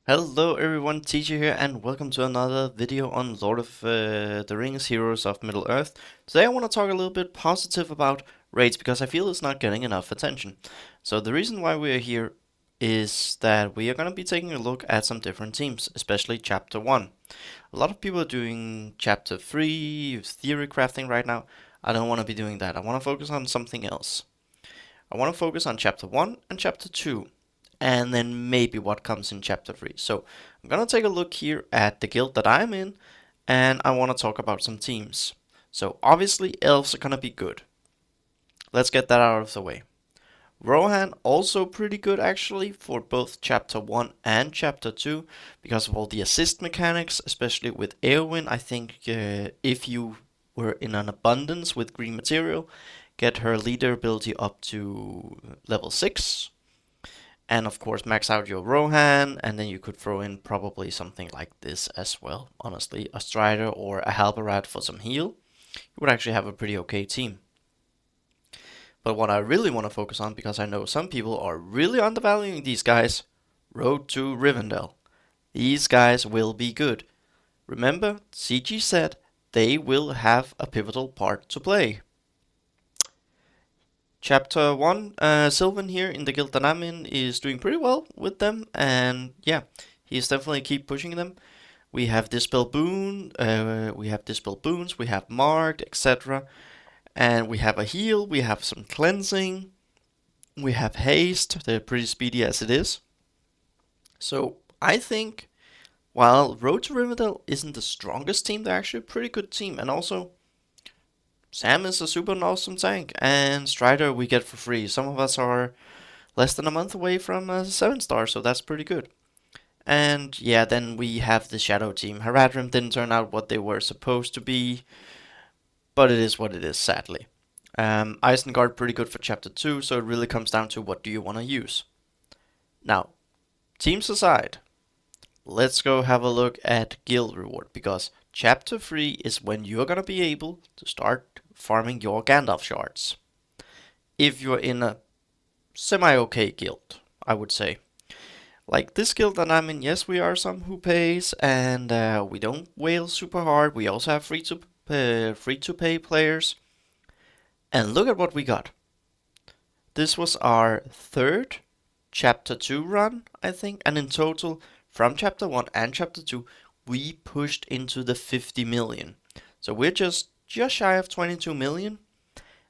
Hello everyone, Teacher here, and welcome to another video on Lord of the Rings Heroes of Middle-earth. Today I want to talk a little bit positive about raids because I feel it's not getting enough attention. So the reason why we're here is that we are going to be taking a look at some different teams, especially Chapter 1. A lot of people are doing Chapter 3, theory crafting right now. I don't want to be doing that. I want to focus on something else. I want to focus on Chapter 1 and Chapter 2 and then maybe what comes in chapter 3. So I'm gonna take a look here at the guild that I'm in, and I want to talk about some teams. So obviously elves are gonna be good. Let's get that out of the way. Rohan also pretty good actually for both chapter 1 and chapter 2 because of all the assist mechanics, especially with Eowyn. I think if you were in an abundance with green material, get her leader ability up to level 6, and of course max out your Rohan, and then you could throw in probably something like this as well. Honestly, a Strider or a Halberad for some heal. You would actually have a pretty okay team. But what I really want to focus on, because I know some people are really undervaluing these guys, Road to Rivendell. These guys will be good. Remember, CG said they will have a pivotal part to play. Chapter 1, Sylvan here in the guild that I'm in is doing pretty well with them, and yeah, he's definitely keep pushing them. We have Dispel Boon, we have Dispel Boons, we have Marked, etc. And we have a heal, we have some cleansing, we have haste, they're pretty speedy as it is. So I think while Road to Rivendell isn't the strongest team, they're actually a pretty good team, and also Sam is a super awesome tank, and Strider we get for free. Some of us are less than a month away from a 7-star, so that's pretty good. And yeah, then we have the Shadow team. Haradrim didn't turn out what they were supposed to be, but it is what it is, sadly. Isengard pretty good for Chapter 2, so it really comes down to what do you want to use. Now, teams aside, let's go have a look at guild reward, because Chapter 3 is when you're gonna be able to start farming your Gandalf shards. If you're in a semi-okay guild, I would say. Like this guild that I'm in, yes, we are some who pays, and we don't whale super hard. We also have free to pay players. And look at what we got. This was our third chapter 2 run, I think, and in total, from chapter 1 and chapter 2, we pushed into the 50 million. So we're just shy of 22 million,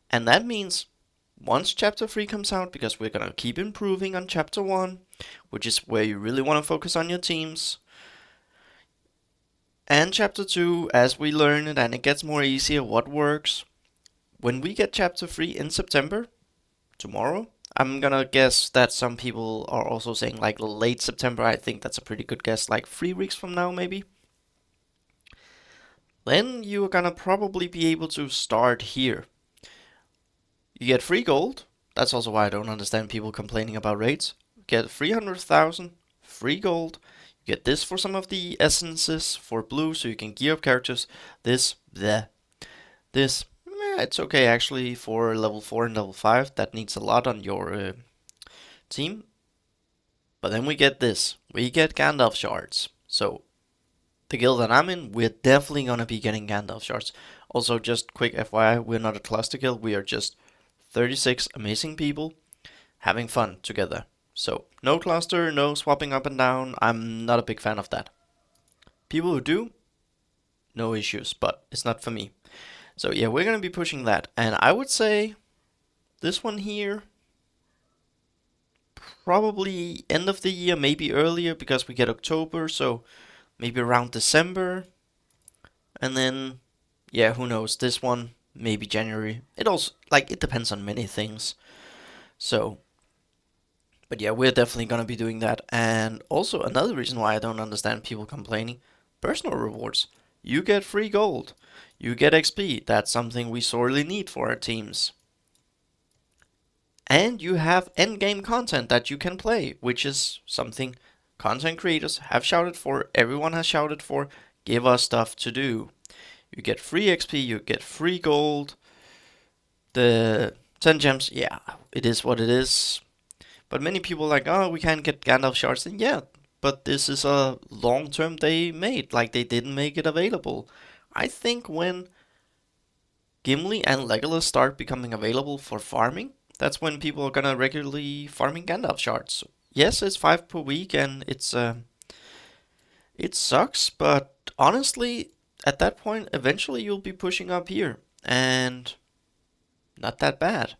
and that means once chapter 3 comes out, because we're gonna keep improving on chapter 1, which is where you really want to focus on your teams, and chapter 2, as we learn it and it gets more easier what works, when we get chapter 3 in September, tomorrow, I'm gonna guess that some people are also saying like late September. I think that's a pretty good guess, like 3 weeks from now maybe. Then you're gonna probably be able to start here. You get free gold. That's also why I don't understand people complaining about rates. You get 300,000 free gold. You get this for some of the essences for blue, so you can gear up characters. This, it's okay actually for level 4 and level 5. That needs a lot on your team. But then we get this. We get Gandalf shards. So the guild that I'm in, we're definitely gonna be getting Gandalf shards. Also, just quick FYI, we're not a cluster guild. We are just 36 amazing people having fun together. So no cluster, no swapping up and down. I'm not a big fan of that. People who do, no issues, but it's not for me. So yeah, we're gonna be pushing that, and I would say this one here probably end of the year, maybe earlier because we get October, so maybe around December, and then yeah, who knows? This one maybe January. It also like it depends on many things. So, but yeah, we're definitely gonna be doing that, and also another reason why I don't understand people complaining: personal rewards. You get free gold. You get XP. That's something we sorely need for our teams. And you have endgame content that you can play, which is something content creators have shouted for, everyone has shouted for. Give us stuff to do. You get free XP, you get free gold. The 10 gems, yeah, it is what it is. But many people are like, oh, we can't get Gandalf shards. And yeah, but this is a long term they made. Like, they didn't make it available. I think when Gimli and Legolas start becoming available for farming, that's when people are gonna regularly farming Gandalf shards. Yes, it's 5 per week, and it sucks, but honestly, at that point, eventually you'll be pushing up here, and not that bad.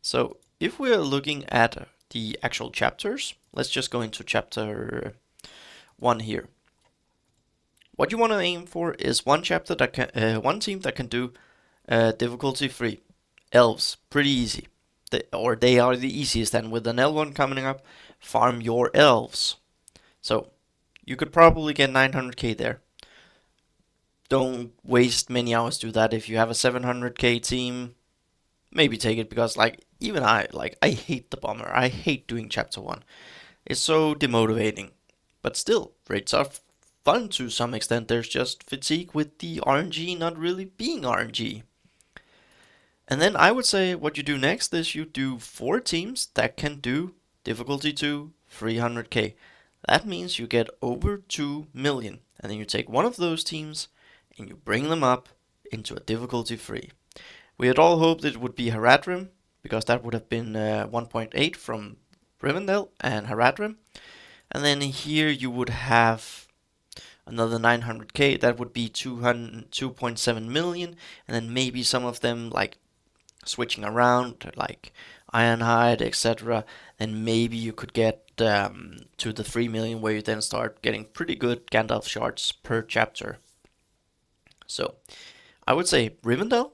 So if we're looking at the actual chapters, let's just go into chapter 1 here. What you want to aim for is one chapter that one team that can do difficulty free. Elves, pretty easy. They are the easiest, and with an L1 coming up, farm your elves. So you could probably get 900k there. Don't waste many hours to do that. If you have a 700k team, maybe take it, because even I hate the bomber. I hate doing chapter 1. It's so demotivating. But still, raids are fun to some extent. There's just fatigue with the RNG not really being RNG. And then I would say what you do next is you do 4 teams that can do difficulty 2, 300k. That means you get over 2 million. And then you take one of those teams and you bring them up into a difficulty 3. We had all hoped it would be Haradrim, because that would have been 1.8 from Rivendell and Haradrim. And then here you would have another 900k, that would be 2.7 million, and then maybe some of them like switching around, like Ironhide, etc. Then maybe you could get to the 3 million, where you then start getting pretty good Gandalf shards per chapter. So I would say Rivendell,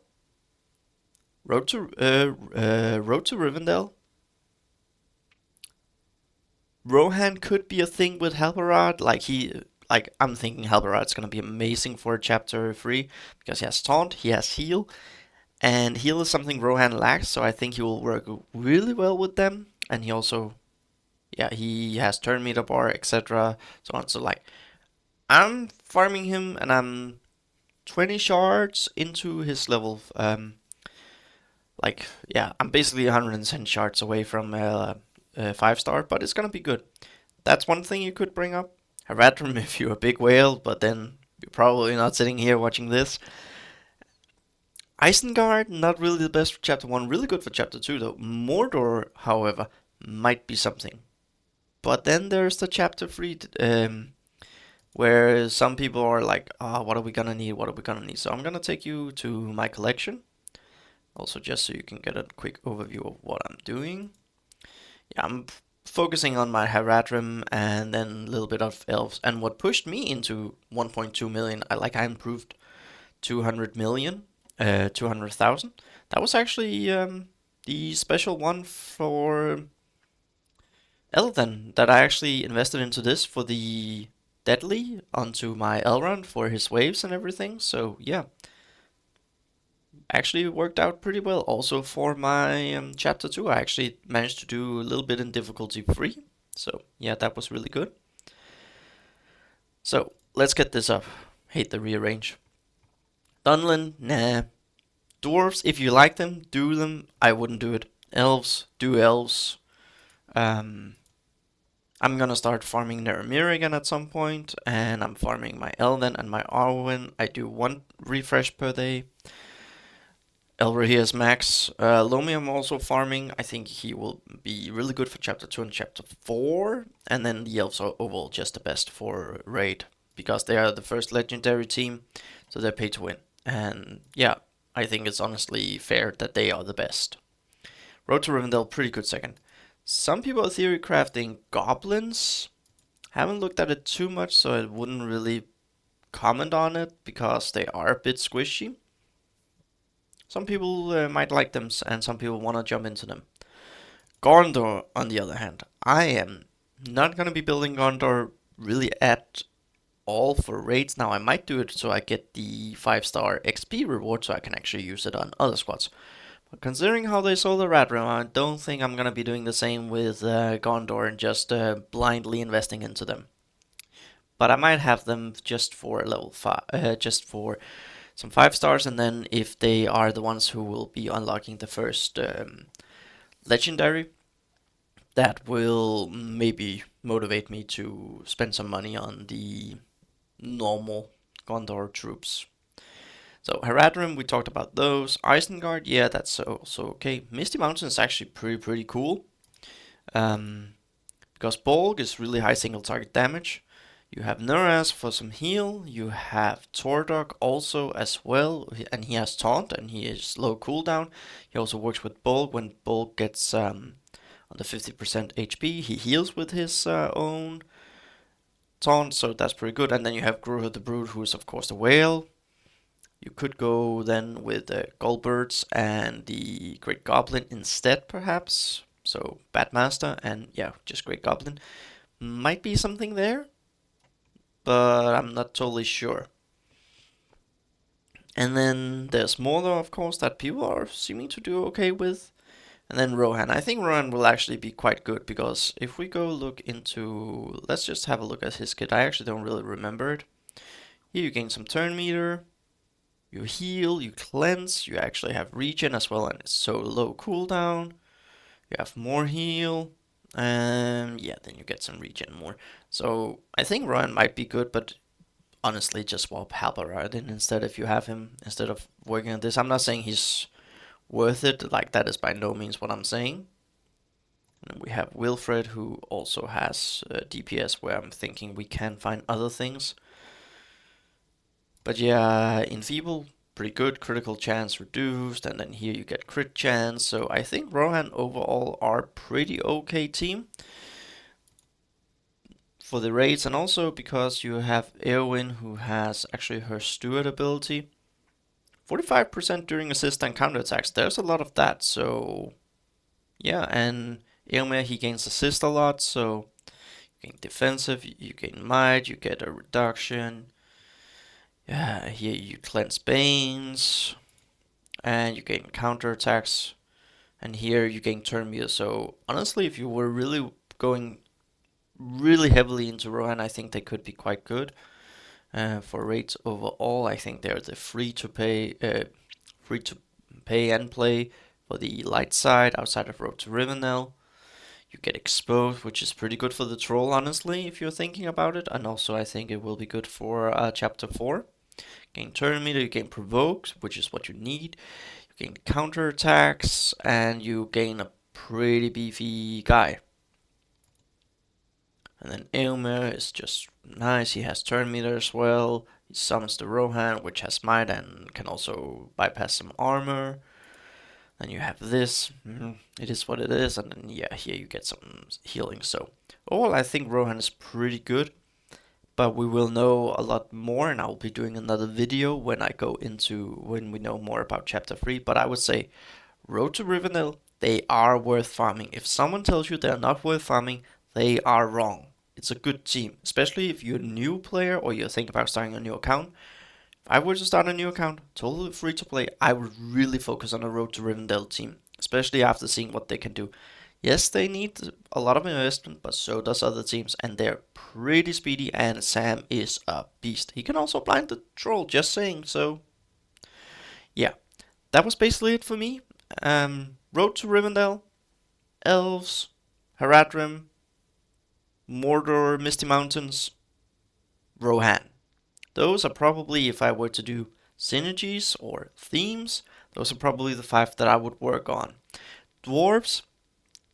Road to Rivendell. Rohan could be a thing with Halbarad. I'm thinking Halbarad's gonna be amazing for chapter 3, because he has taunt, he has heal, and heal is something Rohan lacks. So I think he will work really well with them. And he also, yeah, he has turn meter bar, etc. So on. So I'm farming him, and I'm 20 shards into his level. I'm basically 110 shards away from 5-star, but it's gonna be good. That's one thing you could bring up. Haradrim if you're a big whale, but then you're probably not sitting here watching this. Isengard, not really the best for chapter 1, really good for chapter 2 though. Mordor, however, might be something. But then there's the chapter 3, where some people are like, what are we gonna need, what are we gonna need? So I'm gonna take you to my collection, also just so you can get a quick overview of what I'm doing. Yeah, I'm focusing on my Haradrim and then a little bit of elves. And what pushed me into 1.2 million, I improved 200 million, 200,000. That was actually the special one for Elden, that I actually invested into this for the Deadly onto my Elrond for his waves and everything. So yeah, actually worked out pretty well. Also for my chapter 2, I actually managed to do a little bit in difficulty 3. So yeah, that was really good. So let's get this up. Hate the rearrange. Dunlin, nah. Dwarves, if you like them, do them. I wouldn't do it. Elves, do elves. I'm gonna start farming Naramir again at some point, and I'm farming my Elden and my Arwen. I do 1 refresh per day. Elrahir max. Lomi I'm also farming. I think he will be really good for chapter 2 and chapter 4. And then the elves are overall just the best for raid, because they are the first legendary team, so they're paid to win. And yeah, I think it's honestly fair that they are the best. Road to Rivendell, pretty good second. Some people are theory crafting goblins. Haven't looked at it too much, so I wouldn't really comment on it, because they are a bit squishy. Some people might like them, and some people want to jump into them. Gondor, on the other hand, I am not going to be building Gondor really at all for raids. Now, I might do it so I get the 5-star XP reward, so I can actually use it on other squads. But considering how they sold the Radrim, I don't think I'm going to be doing the same with Gondor and just blindly investing into them. But I might have them just for level 5, just for some 5-stars, and then if they are the ones who will be unlocking the first legendary, that will maybe motivate me to spend some money on the normal Gondor troops. So Haradrim, we talked about those. Isengard, yeah, that's also okay. Misty Mountain is actually pretty cool. Um, because Bolg is really high single target damage. You have Nuraz for some heal. You have Tordok also as well, and he has taunt and he is low cooldown. He also works with Bolg. When Bolg gets under 50% HP, he heals with his own taunt, so that's pretty good. And then you have Gruhur the Brood, who is of course the whale. You could go then with the Gullbirds and the Great Goblin instead, perhaps. So Batmaster and yeah, just Great Goblin might be something there, but I'm not totally sure. And then there's Mordor, of course, that people are seeming to do okay with. And then Rohan. I think Rohan will actually be quite good because if we go look into, let's just have a look at his kit. I actually don't really remember it. Here you gain some turn meter, you heal, you cleanse, you actually have regen as well, and it's so low cooldown. You have more heal, and yeah, then you get some regen more. So I think Rohan might be good, but honestly, just swap Halbarad in instead if you have him instead of working on this. I'm not saying he's worth it, like that is by no means what I'm saying. And we have Wilfred, who also has DPS, where I'm thinking we can find other things. But yeah, Enfeeble, pretty good. Critical chance reduced, and then here you get crit chance. So I think Rohan overall are pretty okay team for the raids, and also because you have Eowyn, who has actually her Steward ability. 45% during assist and counterattacks. There's a lot of that, so yeah, and Eomer, he gains assist a lot, so you gain defensive, you gain might, you get a reduction. Yeah, here you cleanse Banes, and you gain counterattacks, and here you gain turn meter. So honestly, if you were really going really heavily into Rohan, I think they could be quite good. For rates overall, I think they're the free to pay and play for the light side outside of Road to Rivendell. You get exposed, which is pretty good for the troll, honestly, if you're thinking about it. And also, I think it will be good for chapter 4. Gain turn meter, you gain provoked, which is what you need. You gain counterattacks, and you gain a pretty beefy guy. And then Eomer is just nice. He has turn meter as well. He summons the Rohan, which has might and can also bypass some armor. Then you have this. It is what it is. And then, yeah, here you get some healing. So, overall, I think Rohan is pretty good. But we will know a lot more, and I'll be doing another video when we know more about Chapter 3. But I would say, Road to Rivendell, they are worth farming. If someone tells you they're not worth farming, they are wrong. It's a good team, especially if you're a new player or you're thinking about starting a new account. If I were to start a new account, totally free to play, I would really focus on a Road to Rivendell team, especially after seeing what they can do. Yes, they need a lot of investment, but so does other teams, and they're pretty speedy, and Sam is a beast. He can also blind the troll, just saying, so yeah. That was basically it for me. Road to Rivendell, Elves, Haradrim, Mordor, Misty Mountains, Rohan. Those are probably, if I were to do synergies or themes, those are probably the 5 that I would work on. Dwarves,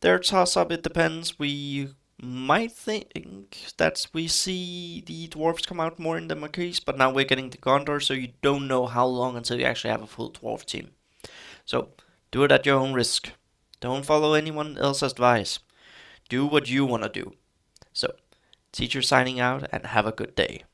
their toss-up, it depends. We might think that we see the dwarves come out more in the Marquise, but now we're getting the Gondor, so you don't know how long until you actually have a full dwarf team. So, do it at your own risk. Don't follow anyone else's advice. Do what you want to do. So, teacher signing out, and have a good day.